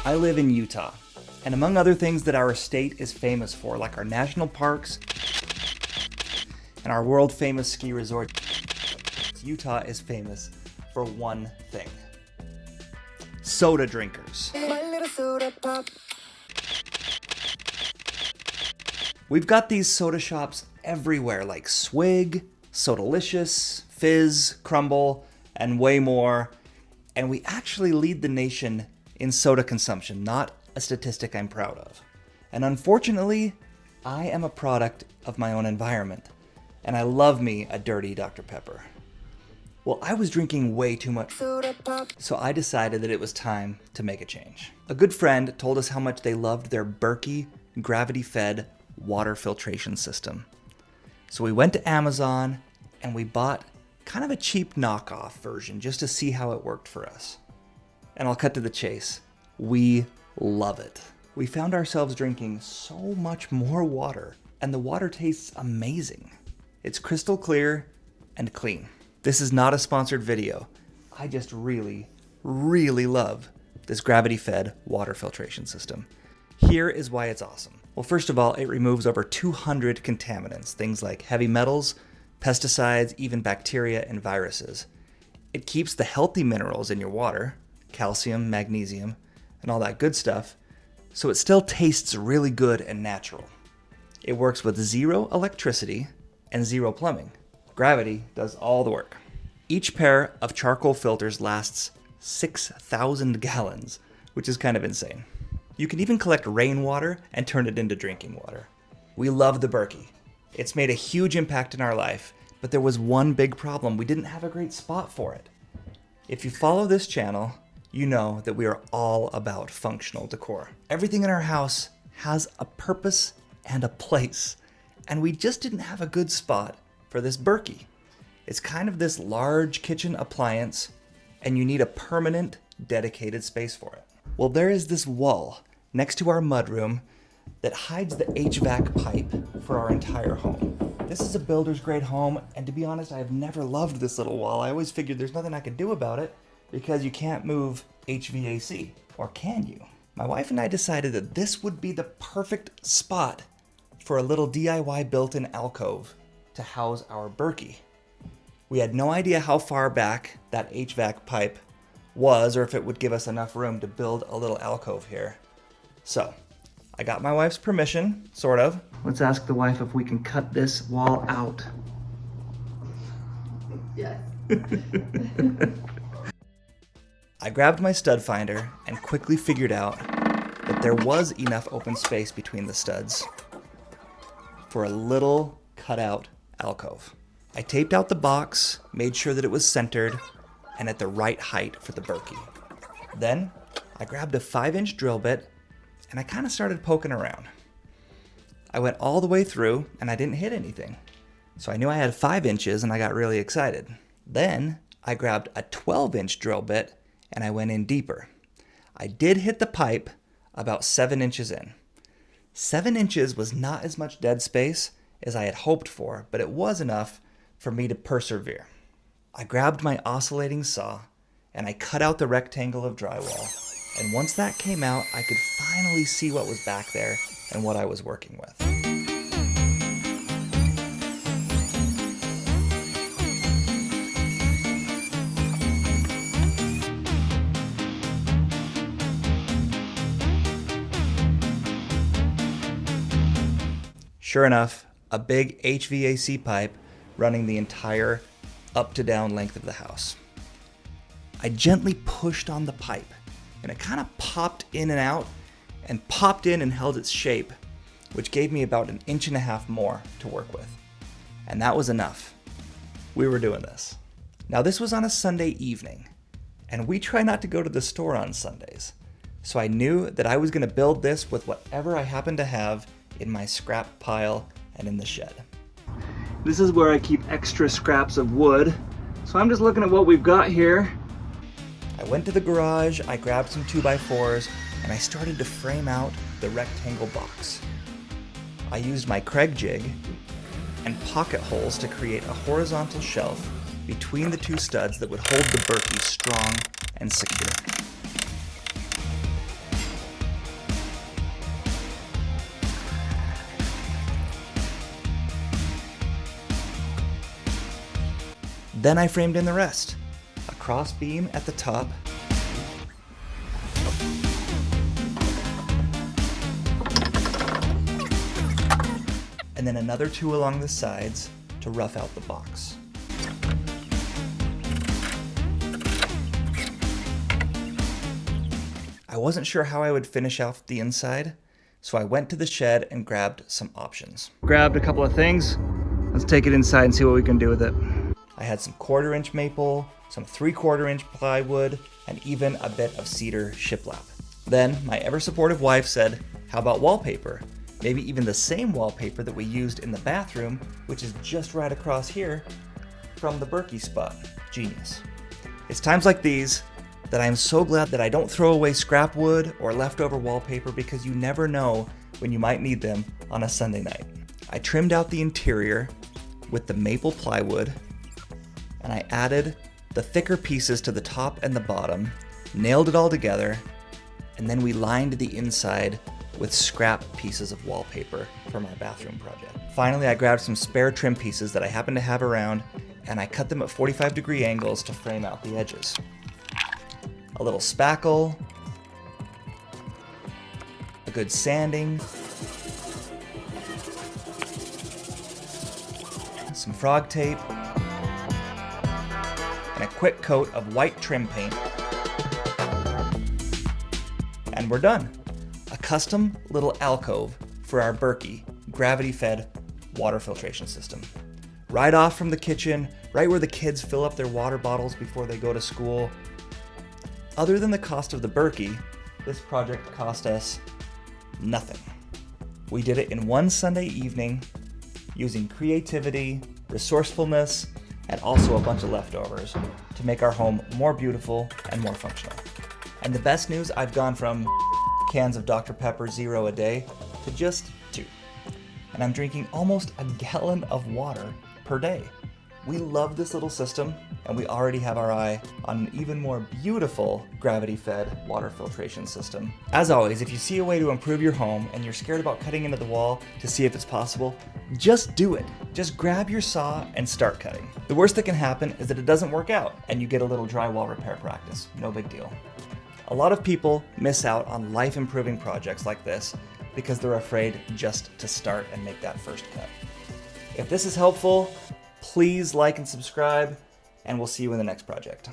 I live in Utah, and among other things that our state is famous for, like our national parks and our world-famous ski resort, Utah is famous for one thing: soda drinkers. We've got these soda shops everywhere, like Swig, Sodalicious, Fizz, Crumble, and way more. And we actually lead the nation in soda consumption, not a statistic I'm proud of. And unfortunately, I am a product of my own environment, and I love me a dirty Dr. Pepper. Well, I was drinking way too much, so I decided that it was time to make a change. A good friend told us how much they loved their Berkey gravity-fed water filtration system. So we went to Amazon and we bought kind of a cheap knockoff version just to see how it worked for us. And I'll cut to the chase. We love it. We found ourselves drinking so much more water, and the water tastes amazing. It's crystal clear and clean. This is not a sponsored video. I just really, really love this gravity-fed water filtration system. Here is why it's awesome. Well, first of all, it removes over 200 contaminants, things like heavy metals, pesticides, even bacteria and viruses. It keeps the healthy minerals in your water, calcium, magnesium, and all that good stuff, so it still tastes really good and natural. It works with zero electricity and zero plumbing. Gravity does all the work. Each pair of charcoal filters lasts 6,000 gallons, which is kind of insane. You can even collect rainwater and turn it into drinking water. We love the Berkey. It's made a huge impact in our life, but there was one big problem. We didn't have a great spot for it. If you follow this channel, you know that we are all about functional decor. Everything in our house has a purpose and a place, and we just didn't have a good spot for this Berkey. It's kind of this large kitchen appliance, and you need a permanent, dedicated space for it. Well, there is this wall next to our mudroom that hides the HVAC pipe for our entire home. This is a builder's grade home, and to be honest, I have never loved this little wall. I always figured there's nothing I could do about it because you can't move HVAC, or can you? My wife and I decided that this would be the perfect spot for a little DIY built-in alcove to house our Berkey. We had no idea how far back that HVAC pipe was or if it would give us enough room to build a little alcove here. So, I got my wife's permission, sort of. Let's ask the wife if we can cut this wall out. Yes. I grabbed my stud finder and quickly figured out that there was enough open space between the studs for a little cutout alcove. I taped out the box, made sure that it was centered and at the right height for the Berkey. Then I grabbed a 5-inch drill bit and I kind of started poking around. I went all the way through and I didn't hit anything. So I knew I had 5 inches and I got really excited. Then I grabbed a 12-inch drill bit and I went in deeper. I did hit the pipe about 7 inches in. 7 inches was not as much dead space as I had hoped for, but it was enough for me to persevere. I grabbed my oscillating saw and I cut out the rectangle of drywall. And once that came out, I could finally see what was back there and what I was working with. Sure enough, a big HVAC pipe running the entire up to down length of the house. I gently pushed on the pipe and it kind of popped in and out and popped in and held its shape, which gave me about 1.5 inches more to work with. And that was enough. We were doing this. Now this was on a Sunday evening, and we try not to go to the store on Sundays. So I knew that I was gonna build this with whatever I happened to have in my scrap pile and in the shed. This is where I keep extra scraps of wood. So I'm just looking at what we've got here. I went to the garage, I grabbed some 2x4s, and I started to frame out the rectangle box. I used my Craig jig and pocket holes to create a horizontal shelf between the two studs that would hold the Berkey strong and secure. Then I framed in the rest. A cross beam at the top, and then another 2 along the sides to rough out the box. I wasn't sure how I would finish off the inside, so I went to the shed and grabbed some options. Grabbed a couple of things. Let's take it inside and see what we can do with it. I had some 1/4-inch maple, some 3/4-inch plywood, and even a bit of cedar shiplap. Then my ever-supportive wife said, how about wallpaper? Maybe even the same wallpaper that we used in the bathroom, which is just right across here from the Berkey spot. Genius. It's times like these that I am so glad that I don't throw away scrap wood or leftover wallpaper, because you never know when you might need them on a Sunday night. I trimmed out the interior with the maple plywood, and I added the thicker pieces to the top and the bottom, nailed it all together, and then we lined the inside with scrap pieces of wallpaper from our bathroom project. Finally, I grabbed some spare trim pieces that I happened to have around, and I cut them at 45-degree angles to frame out the edges. A little spackle, a good sanding, some frog tape, and a quick coat of white trim paint. And we're done. A custom little alcove for our Berkey gravity-fed water filtration system. Right off from the kitchen, right where the kids fill up their water bottles before they go to school. Other than the cost of the Berkey, this project cost us nothing. We did it in one Sunday evening using creativity, resourcefulness, and also a bunch of leftovers to make our home more beautiful and more functional. And the best news, I've gone from cans of Dr. Pepper Zero a day to just 2. And I'm drinking almost a gallon of water per day. We love this little system, and we already have our eye on an even more beautiful gravity-fed water filtration system. As always, if you see a way to improve your home and you're scared about cutting into the wall to see if it's possible, just do it. Just grab your saw and start cutting. The worst that can happen is that it doesn't work out and you get a little drywall repair practice. No big deal. A lot of people miss out on life-improving projects like this because they're afraid just to start and make that first cut. If this is helpful, please like and subscribe, and we'll see you in the next project.